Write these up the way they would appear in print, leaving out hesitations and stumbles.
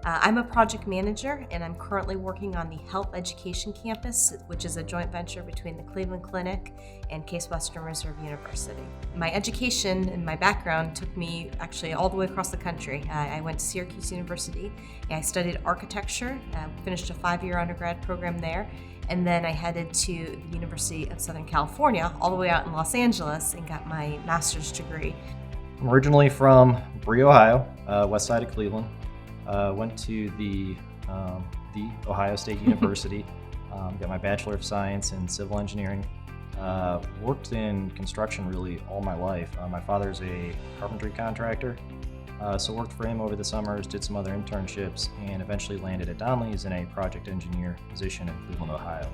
I'm a project manager, and I'm currently working on the Health Education Campus, which is a joint venture between the Cleveland Clinic and Case Western Reserve University. My education and my background took me actually all the way across the country. I went to Syracuse University, and I studied architecture, finished a 5-year undergrad program there, and then I headed to the University of Southern California, all the way out in Los Angeles, and got my master's degree. I'm originally from Bree, Ohio, west side of Cleveland. Went to the Ohio State University, got my Bachelor of Science in Civil Engineering. Worked in construction really all my life. My father's a carpentry contractor, so worked for him over the summers, did some other internships, and eventually landed at Donley's in a project engineer position in Cleveland, Ohio.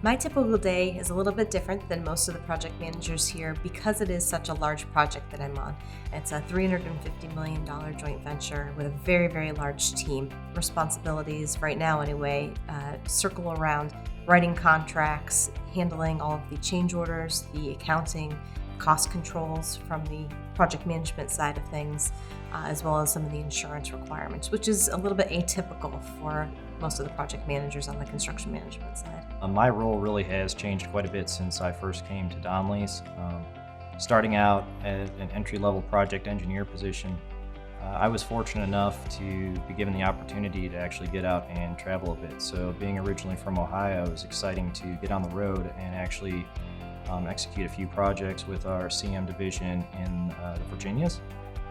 My typical day is a little bit different than most of the project managers here because it is such a large project that I'm on. It's a $350 million joint venture with a very, very large team. Responsibilities, right now anyway, circle around writing contracts, handling all of the change orders, the accounting, cost controls from the project management side of things, as well as some of the insurance requirements, which is a little bit atypical for most of the project managers on the construction management side. My role really has changed quite a bit since I first came to Donley's. Starting out at an entry-level project engineer position, I was fortunate enough to be given the opportunity to actually get out and travel a bit. So being originally from Ohio, it was exciting to get on the road and actually execute a few projects with our CM division in the Virginias,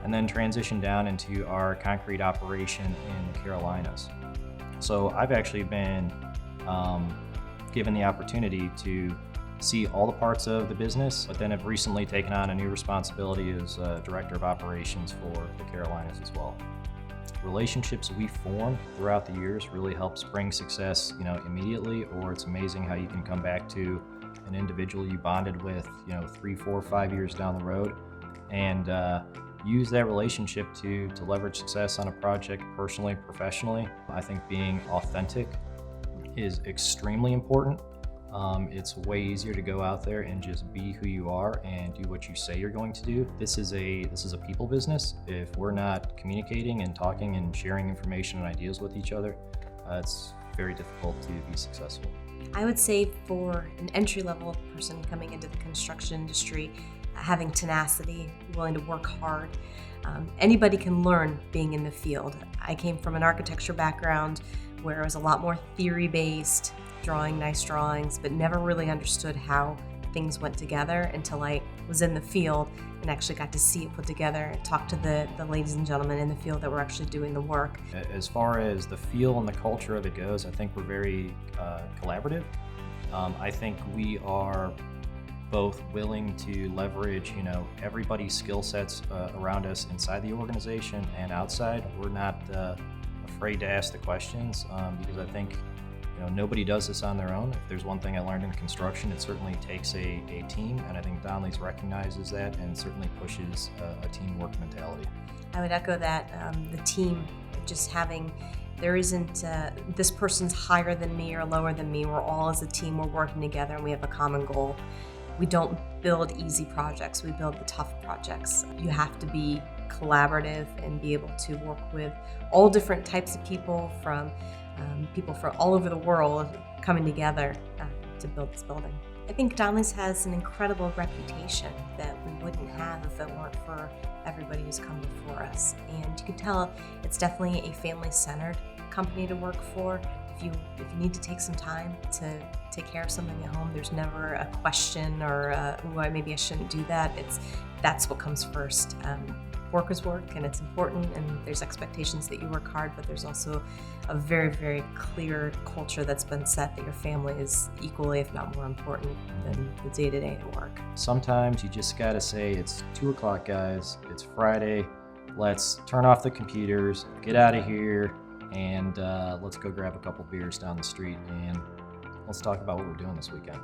and then transition down into our concrete operation in the Carolinas. So I've actually been given the opportunity to see all the parts of the business, but then have recently taken on a new responsibility as Director of Operations for the Carolinas as well. Relationships we form throughout the years really helps bring success, immediately, or it's amazing how you can come back to an individual you bonded with, 3, 4, 5 years down the road, and use that relationship to leverage success on a project personally, professionally. I think being authentic is extremely important. It's way easier to go out there and just be who you are and do what you say you're going to do. This is a people business. If we're not communicating and talking and sharing information and ideas with each other, it's very difficult to be successful. I would say for an entry-level person coming into the construction industry, having tenacity, willing to work hard, anybody can learn being in the field. I came from an architecture background where it was a lot more theory-based, drawing nice drawings, but never really understood how things went together until I was in the field and actually got to see it put together and talk to the ladies and gentlemen in the field that were actually doing the work. As far as the feel and the culture of it goes, I think we're very collaborative. I think we are both willing to leverage, everybody's skill sets around us inside the organization and outside. We're not afraid to ask the questions because I think nobody does this on their own. If there's one thing I learned in construction, it certainly takes a team, and I think Donley's recognizes that and certainly pushes a teamwork mentality. I would echo that. The team, just having, there isn't this person's higher than me or lower than me. We're all as a team, we're working together and we have a common goal. We don't build easy projects, we build the tough projects. You have to be collaborative and be able to work with all different types of people from people from all over the world coming together to build this building. I think Donley's has an incredible reputation that we wouldn't have if it weren't for everybody who's come before us. And you can tell it's definitely a family-centered company to work for. If you need to take some time to take care of something at home, there's never a question or maybe I shouldn't do that. That's what comes first. Work is work, and it's important, and there's expectations that you work hard, but there's also a very, very clear culture that's been set that your family is equally, if not more important than the day-to-day at work. Sometimes you just gotta say, it's 2 o'clock, guys, it's Friday, let's turn off the computers, get out of here, and let's go grab a couple beers down the street, and let's talk about what we're doing this weekend.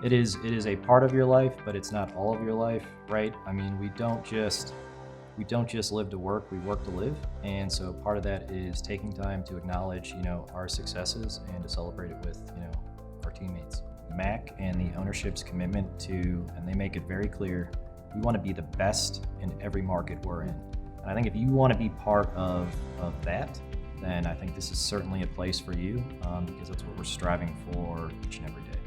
It is a part of your life, but it's not all of your life, right? I mean, we don't just live to work, we work to live. And so part of that is taking time to acknowledge, our successes and to celebrate it with, our teammates. Mac and the ownership's commitment to, and they make it very clear, we want to be the best in every market we're in. And I think if you want to be part of that, then I think this is certainly a place for you because that's what we're striving for each and every day.